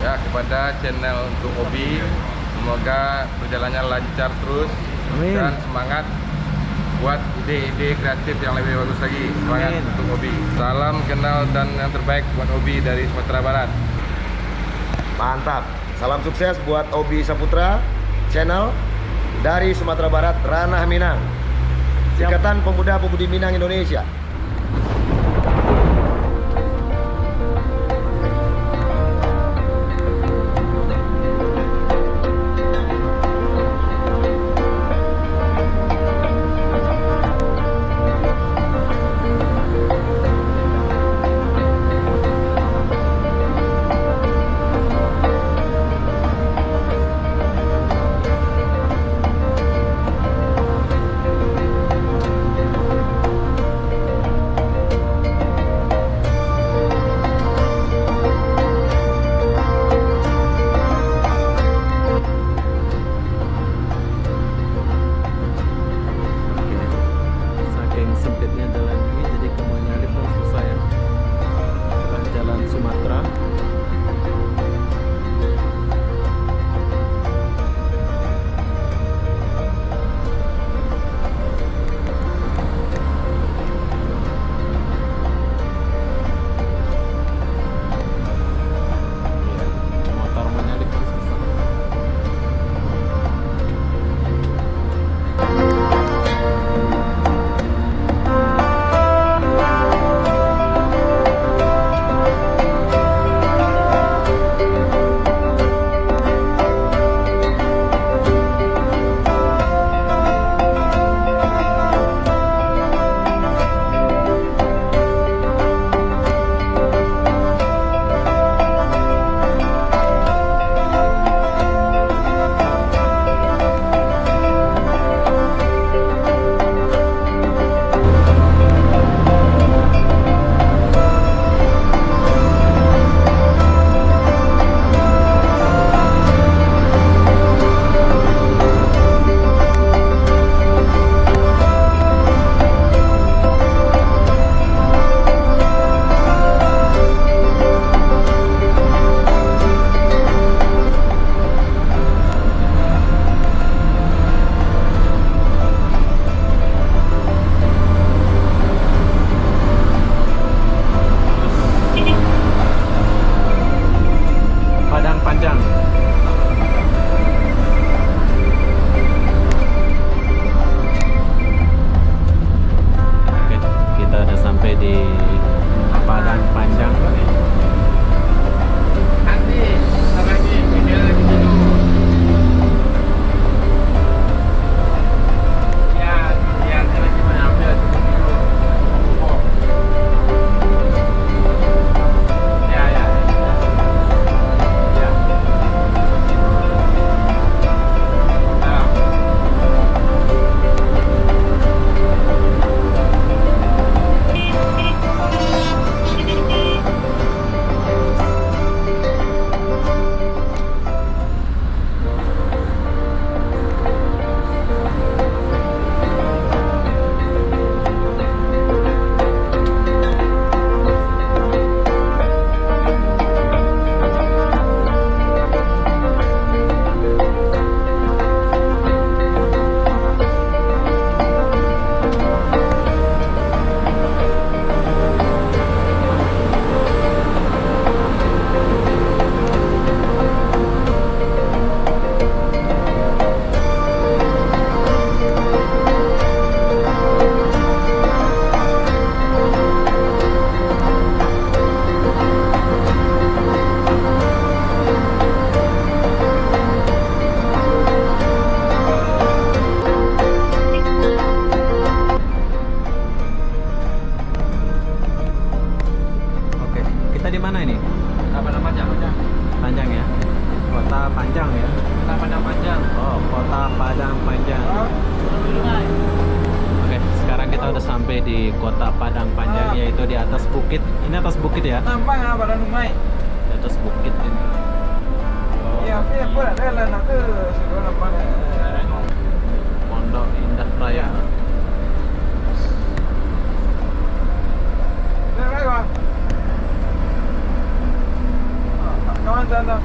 ya kepada channel untuk Obi. Semoga perjalanannya lancar terus. Amin. Dan semangat buat ide-ide kreatif yang lebih bagus lagi. Semangat Amin. untuk Obi. Salam kenal dan yang terbaik buat Obi dari Sumatera Barat. Mantap. Salam sukses buat Obi Saputra channel dari Sumatera Barat, Ranah Minang. Ikatan Pemuda-Pemudi Minang Indonesia. Saking sempitnya jalan ini, jadi kamu nyari pun susah ya. Itulah jalan Sumatera. Iya, motor menyalip pun susah. Padang Panjang. Oke, kita udah sampai di Padang Panjang. Nanti lagi video lagi dulu. Ya, biar lagi mengambil dulu. Ya, ya. Ya. Nah. Oke, kita di mana ini? Padang Panjang. Panjang ya. Kota Panjang ya. Padang Panjang. Oh, Kota Padang Panjang. Oke, sekarang kita udah sampai di Kota Padang Panjang, yaitu di atas bukit. Ini atas bukit ya? Nampang ah pada numai. Di atas bukit ini. Ya, apa ada lah nak tu segala nampak. Pondok Indah Raya. Dah, kawan. Kawan dah.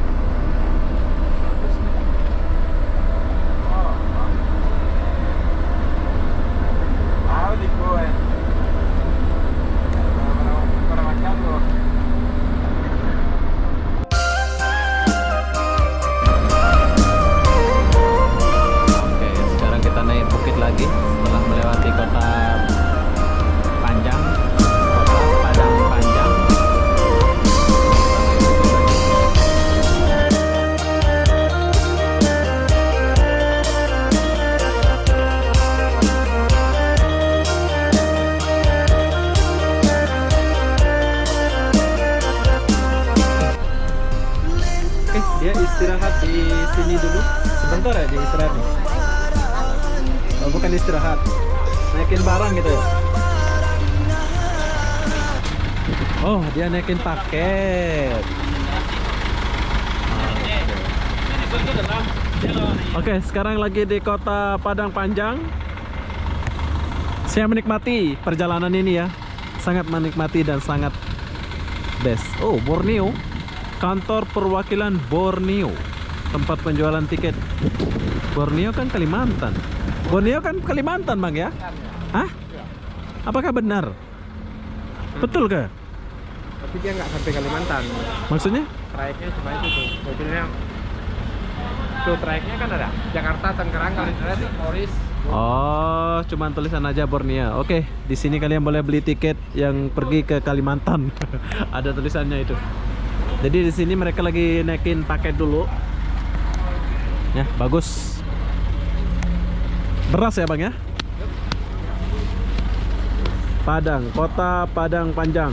Oke, dia istirahat di sini dulu. Sebentar ya dia istirahat nih. Oh, bukan istirahat. Naikin barang gitu ya. Oh, dia naikin paket. Oke, sekarang lagi di kota Padang Panjang. Saya menikmati perjalanan ini ya. Sangat menikmati dan sangat best. Oh, Borneo. Kantor perwakilan Borneo. Tempat penjualan tiket. Borneo kan Kalimantan. Borneo kan Kalimantan, Bang ya? Hah? Apakah benar? Betul ke? Tapi dia nggak sampai Kalimantan. Maksudnya? Trayeknya cuma itu tuh. Mobilnya tuh trayeknya kan ada Jakarta, Tangerang, Kalimantan, Moris. Oh, cuman tulisan aja Borneo. Oke, di sini kalian boleh beli tiket yang pergi ke Kalimantan. Ada tulisannya itu. Jadi di sini mereka lagi naikin paket dulu. Ya, bagus. Beras ya, Bang ya? Padang, kota Padang Panjang.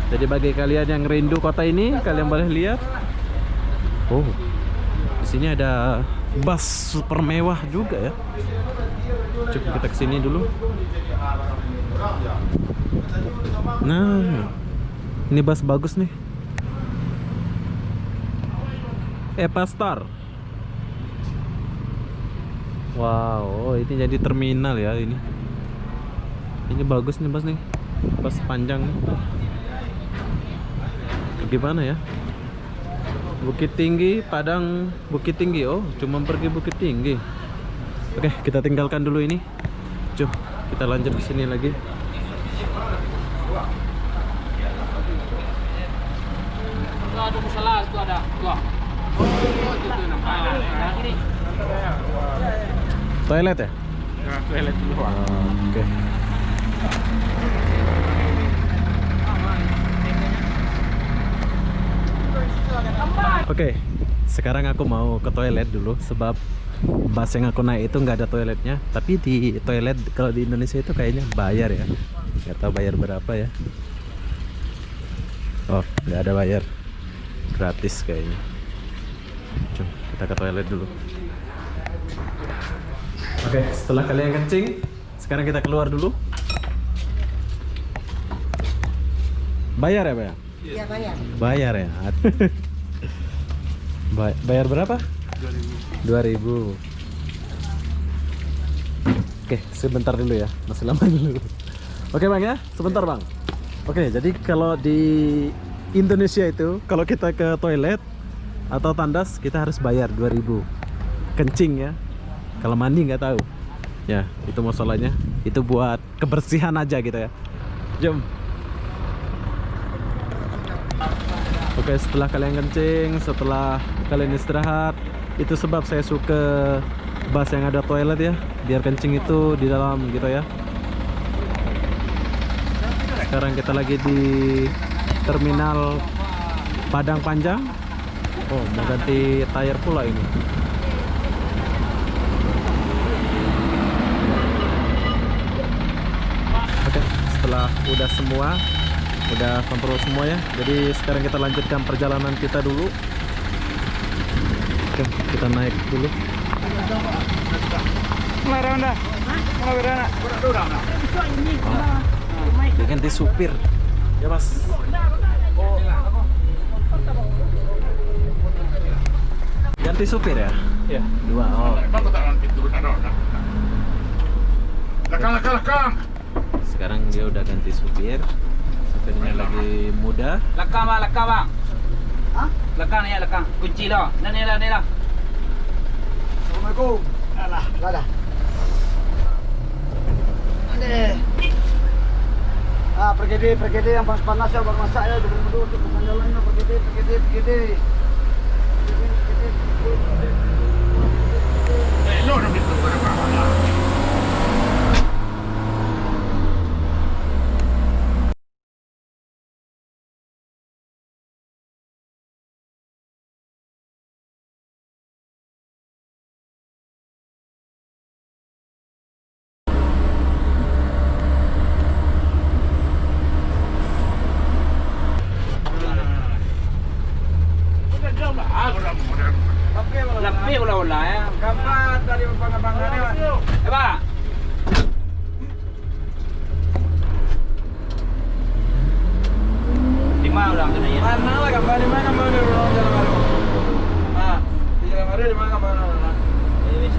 Jadi bagi kalian yang rindu kota ini, kalian boleh lihat. Oh, di sini ada bus super mewah juga ya. Coba kita kesini dulu. Nah, ini bus bagus nih. Epastar. Wow, oh, ini jadi terminal ya ini. Ini bagus nih bus nih. Bus panjang nih. Gimana ya? Bukit Tinggi, Padang, Bukit Tinggi. Oh, cuma pergi Bukit Tinggi. Oke, kita tinggalkan dulu ini. Coba kita lanjut ke sini lagi. Ada masalah itu ada. Tuh. Itu nampak. Toilet ya? Nah, toilet dulu. Oke. Oke, sekarang aku mau ke toilet dulu sebab bus yang aku naik itu nggak ada toiletnya. Tapi di toilet kalau di Indonesia itu kayaknya bayar ya. Nggak tahu bayar berapa ya. Oh, nggak ada bayar, gratis kayaknya. Coba kita ke toilet dulu. Oke, setelah kalian kencing, sekarang kita keluar dulu. Bayar ya, Bayar? Iya bayar. Bayar ya. Bayar berapa? 2000. Oke, sebentar dulu ya. Masih lama dulu. Oke, Bang ya. Sebentar, Bang. Oke, jadi kalau di Indonesia itu kalau kita ke toilet atau tandas kita harus bayar 2000. Kencing ya. Kalau mandi nggak tahu. Ya, itu masalahnya. Itu buat kebersihan aja gitu ya. Jom. Oke, setelah kalian kencing, setelah kalian istirahat, itu sebab saya suka bus yang ada toilet ya, biar kencing itu di dalam gitu ya. Sekarang kita lagi di terminal Padang Panjang. Oh, mau ganti tayar pula ini. Oke, setelah udah semua, udah kontrol semua ya. Jadi sekarang kita lanjutkan perjalanan kita dulu. Oke, kita naik dulu. Dia ganti supir. Ya Mas. Ganti supir ya? Iya. 2. Oh. Lekang. Sekarang dia udah ganti supir. Supirnya lagi muda. Lekang bang. Hah? Lekang ya lekang. Kunci dah. Ni lah. Assalamualaikum. Alah, dah. Ade. Pergi yang panas ya, baru masak ya, duduk untuk makan jalan pergi. Lebih ulah-ulah ya. Kapan tadi abang-abangannya, Pak? Pak. Di mana ulang kena ya? Mana lah kapan di mana mau di Jalan Baru? Ah, di Jalan Baru di mana kapan?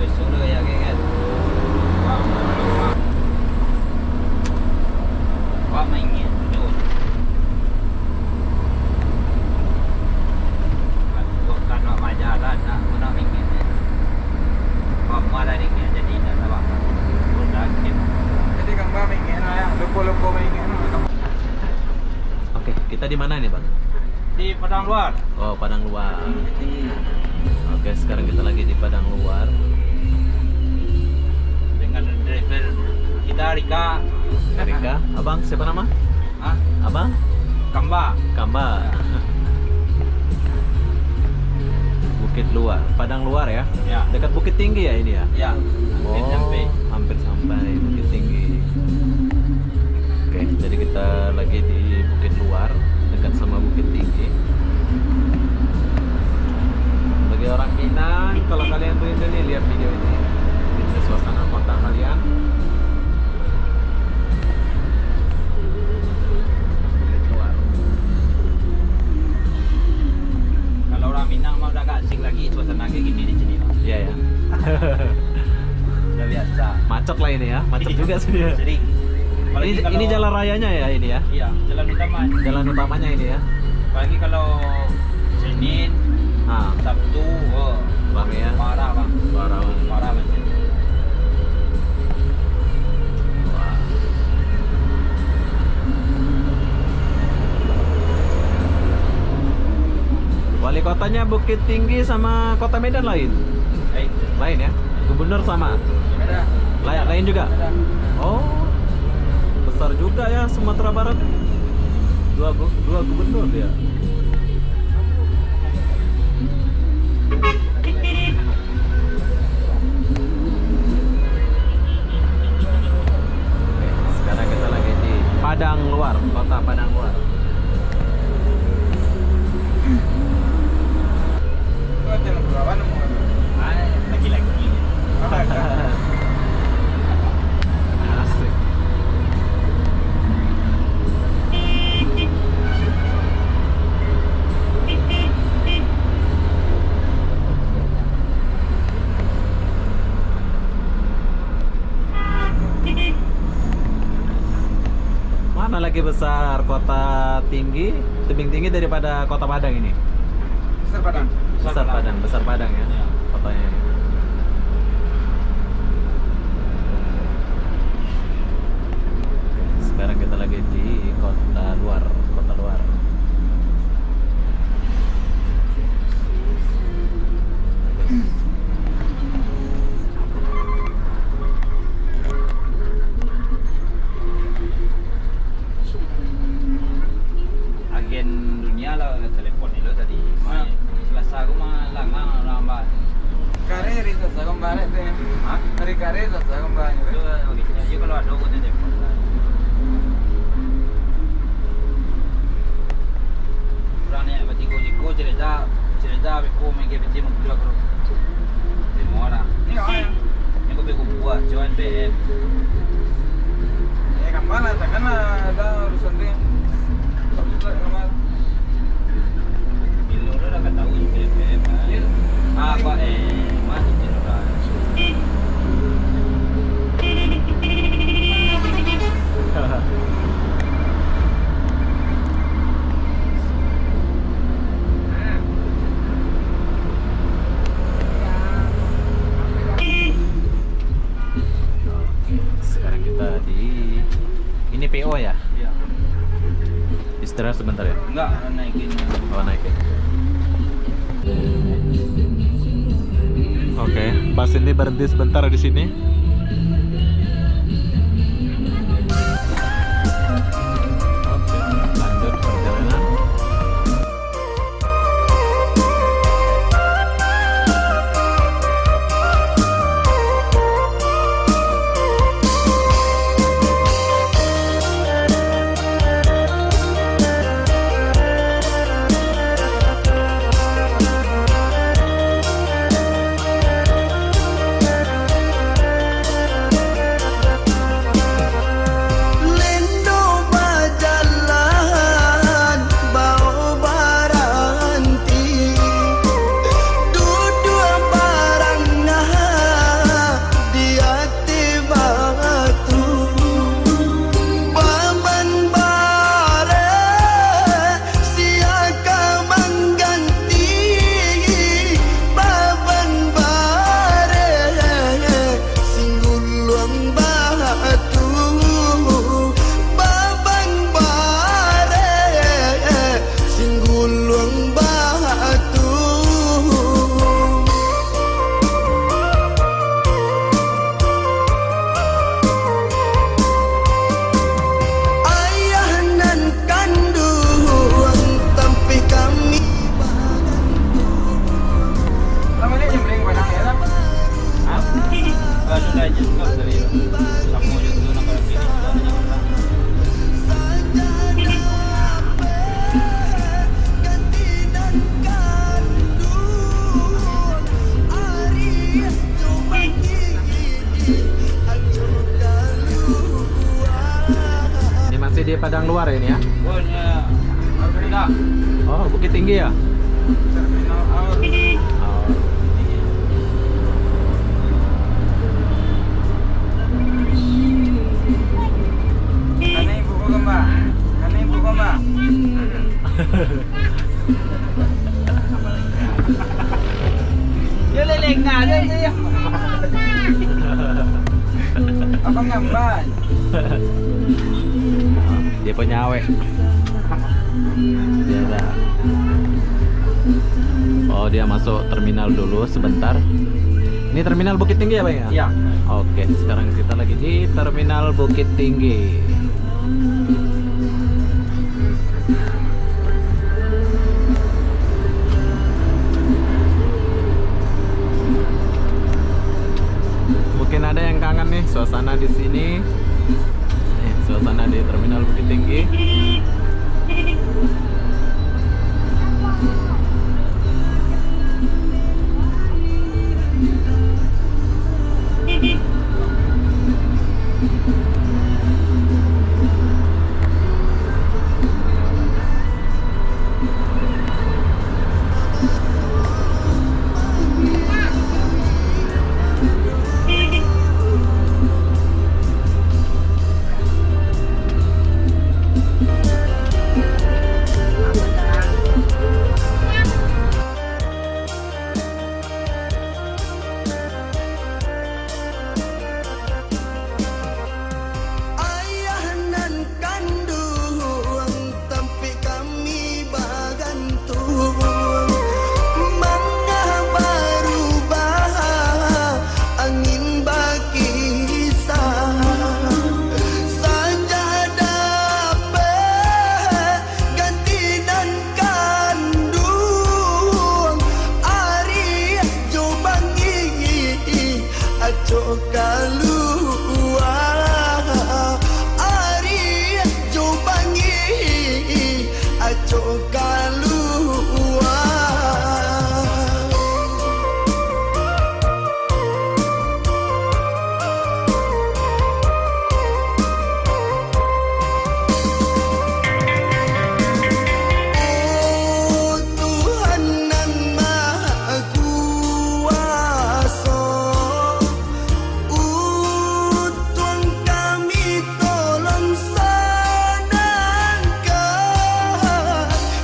Wis udah ya kan. Wah mainnya. Bukan nak majalah nak mana mainnya. Mana ringnya jadi dah apa. Udah gitu. Jadi Kang Bang ingin ya, lupa-lupa ingin. Oke, kita di mana nih Bang? Di Padang Luar. Oh, Padang Luar. Oke, sekarang kita lagi di Padang Luar. Dengan driver kita Rika. Rika, Abang siapa nama? Hah? Abang? Kamba. Kamba. Bukit Luar, Padang Luar ya? Ya. Dekat Bukit Tinggi ya ini ya? Ya. Oh, Sampai. hampir sampai Bukit Tinggi. Oke, jadi kita lagi di Bukit Luar, dekat sama Bukit Tinggi. Bagi orang Minang, kalau kalian tuh ini lihat video ini, ini suasana kota kalian. Bukit Luar. Kalau orang Minang mah udah gak asik lagi suasana kayak gini di sini. Iya ya. Udah biasa. Macet lah ini ya, macet juga sih dia. Sering. Apalagi Ini jalan rayanya ya ini ya? Iya, jalan utama. Jalan utamanya ini ya? Apalagi kalau Senin, Ah, Sabtu, oh, rame ya? parah bang. Parah, Bang. Parah banget. Wah. Wali kotanya Bukit Tinggi sama Kota Medan lain? Lain ya? Gubernur sama? Lain juga? Oh, besar juga ya Sumatera Barat. Dua gubernur dia. Oke, sekarang kita lagi di Padang Luar, kota Padang Luar. Jalan berapa nomor? Lagi-lagi. Asik. Mana lagi besar kota tinggi, tebing tinggi daripada kota Padang ini? Besar Padang. Besar Padang ya, Ya. kotanya. Sekarang kita lagi di kota luar. Agen dunia lah telepon itu tadi. Selasa aku mah langang lambat. Kare hari Selasa kembali tuh. Hah? Hari kare Selasa kembali. Itu begitu aja kalau ada aku telepon. Kurangnya berarti kau cerita aku main game macam tu aku. Semua orang. Ini kau ya? Yang aku beku buat cuan BM. Kemana? Takkan ada urusan dia. Kemana? Bila orang dah tahu BM. Apa masih cerita. Sekarang kita di ini PO ya. Iya. Istirahat sebentar ya. Enggak naikin. Oh, naik ya. Oke, bus ini berhenti sebentar di sini. Oke, lanjut perjalanan. Padang Luar ini ya. Oh, ini harus pindah. Oh, Bukit Tinggi ya. Terminal Aur. Oh. Karena ibu kau mbak. Karena ibu kau mbak. Dia leleng na dia. Apa ngamban? Dia punya awek. Dia ada. Oh, dia masuk terminal dulu sebentar. Ini terminal Bukit Tinggi ya, Bang ya? Iya. Oke, sekarang kita lagi di terminal Bukit Tinggi. Mungkin ada yang kangen nih suasana di sini. Suasana di terminal Bukit Tinggi.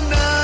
Nah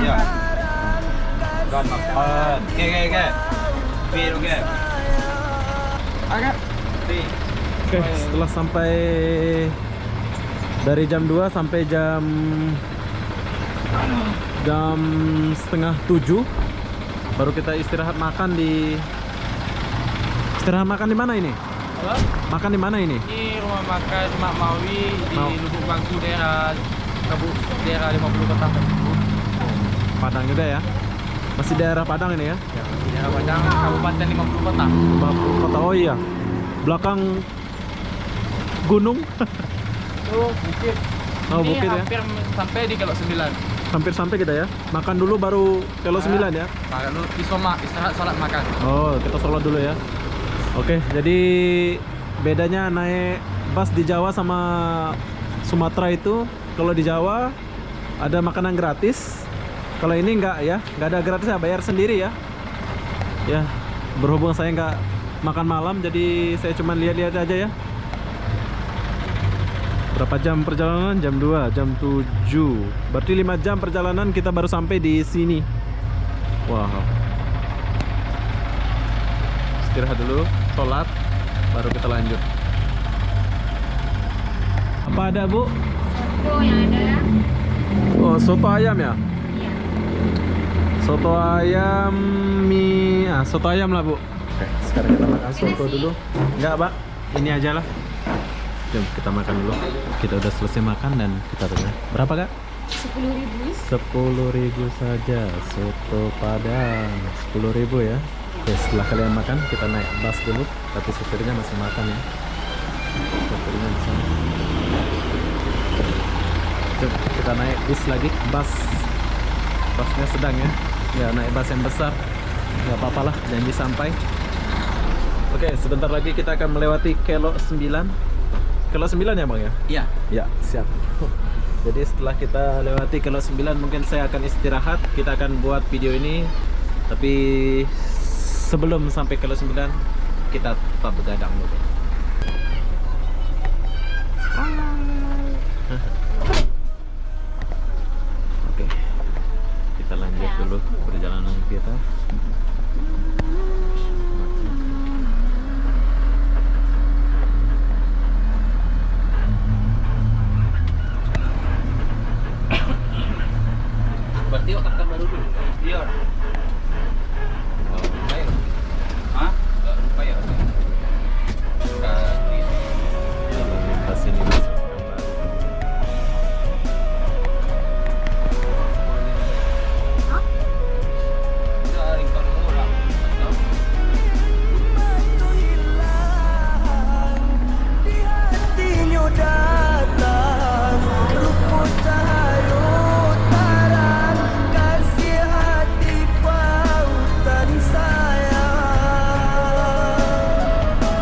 Ya. Kan makan. Oke. Bir oke. Agak. Oke, setelah sampai dari jam 2 sampai jam setengah 7 baru kita istirahat makan di mana ini? Apa? Makan di mana ini? Ini rumah makan Mak Mawi di Mau. Lubuk Bangku daerah 50 kota. Padang juga ya? Masih daerah Padang ini ya? Ya, daerah Padang Kabupaten 50 kota. 50 kota. Oh iya. Belakang gunung. Tuh bukit. Oh, Ini bukit ya. hampir sampai di Kelok 9. Hampir sampai kita ya. Makan dulu baru kalau 9 ya. Makan dulu isoma, istirahat salat makan. Oh, kita sholat dulu ya. Oke, jadi bedanya naik bus di Jawa sama Sumatera itu, kalau di Jawa ada makanan gratis. Kalau ini enggak ya, enggak ada gratis ya, bayar sendiri ya. Ya, berhubung saya enggak makan malam, jadi saya cuma lihat-lihat aja ya. Berapa jam perjalanan? Jam 2, jam 7. Berarti 5 jam perjalanan kita baru sampai di sini. Wow. Istirahat dulu, sholat, baru kita lanjut. Apa ada, Bu? Soto yang ada. Oh, soto ayam ya? Iya. Soto ayam mie. Ah, soto ayam lah, Bu. Oke, sekarang kita makan soto dulu. Enggak, Pak. Ini aja lah. Jom kita makan dulu. Kita udah selesai makan dan kita tanya. Berapa, Kak? 10.000. 10.000 saja soto Padang. 10.000 ya. Oke, setelah kalian makan kita naik bus dulu, tapi supirnya masih makan ya. Supirnya di sana. Coba kita naik bis lagi, busnya sedang ya. Ya, naik bus yang besar. Nggak apa-apa lah, janji sampai. Oke, sebentar lagi kita akan melewati Kelok 9. Kelok 9 ya, Bang ya? Iya. Ya, siap. Jadi setelah kita lewati Kelok 9 mungkin saya akan istirahat. Kita akan buat video ini. Tapi sebelum sampai Kelok 9 kita tetap begadang dulu. Oke. Kita lanjut dulu perjalanan kita. Berarti otak baru dulu. Iya. Bayar. Hah? Enggak bayar. Lintas ini masuk gambar. Dari orang.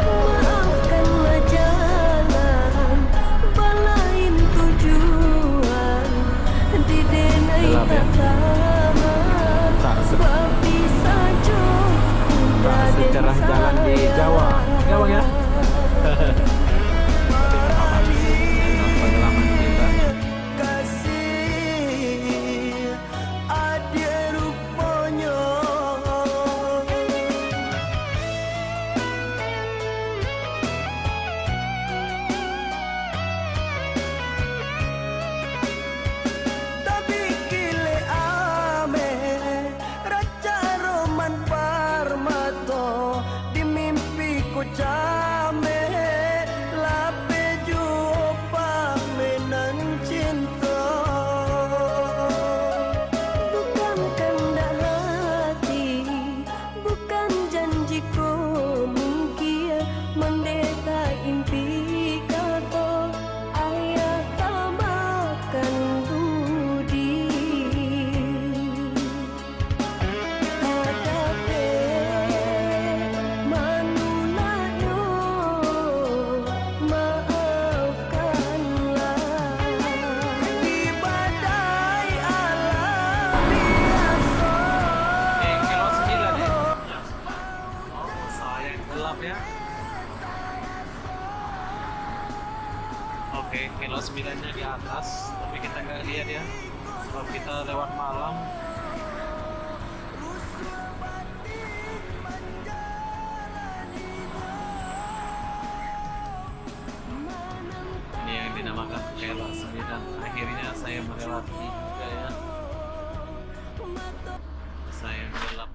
Maafkanlah jalan, balain tujuan, didenai Gelap ya? pertama, Tak babi saja Tak secerah jalan di Jawa. Ya, Bang ya? Pengalaman kita. Raja Roman Parmato di mimpiku kalau kita lewat malam ini yang dinamakan Kelok 9. Akhirnya saya melewati juga ya. Saya gelap.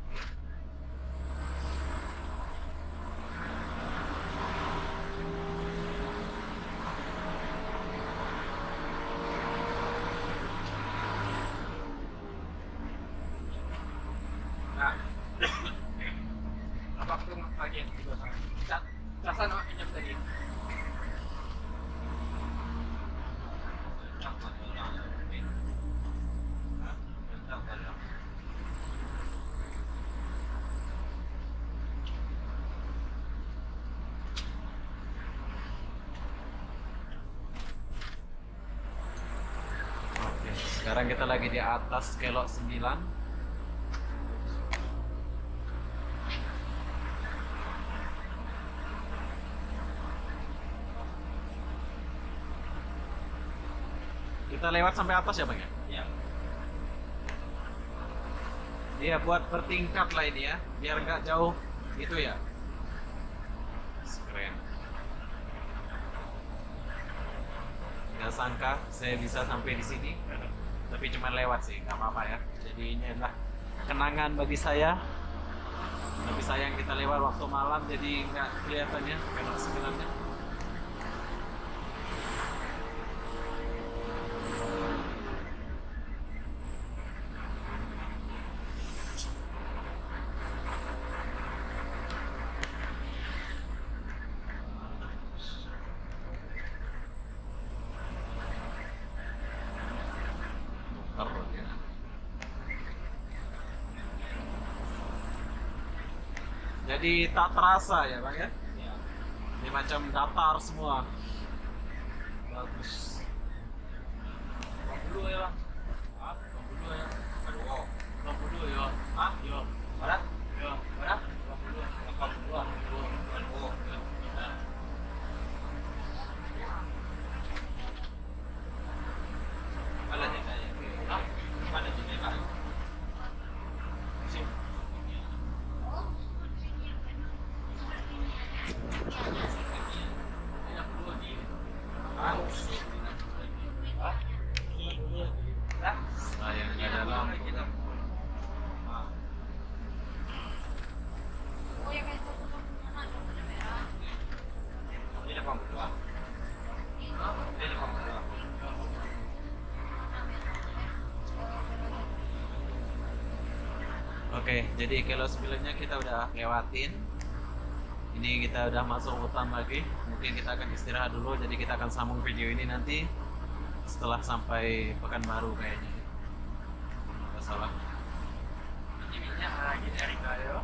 Nah, waktu lagi casan minyak tadi. Oke, sekarang kita lagi di atas Kelok 9. Kita lewat sampai atas ya Bang ya? Iya. Iya, buat bertingkat lah ini ya, biar nggak jauh gitu ya. Keren. Nggak sangka saya bisa sampai di sini, tapi cuma lewat sih, nggak apa-apa ya. Jadi ini adalah kenangan bagi saya. Tapi sayang kita lewat waktu malam, jadi nggak kelihatannya Kelok 9-nya. Ya. Jadi tak terasa ya Bang ya? Ini macam datar semua. Bagus. Dulu ya, Bang. Dulu ya. Aduh. 20 ya. Ah, yo. Barat? Yo. Barat? 20. 80. Aduh. Mana ceritanya? Ah, mana ceritanya? Sini. Sayang nggak ada lampu. Oh ya kayak Ini 82. Ini 82. Oke, jadi Kelok 9-nya kita udah lewatin. Ini kita udah masuk hutan lagi. Mungkin kita akan istirahat dulu. Jadi kita akan sambung video ini nanti setelah sampai Pekanbaru kayaknya. Nggak salah. Ini minyak lagi dari kayu.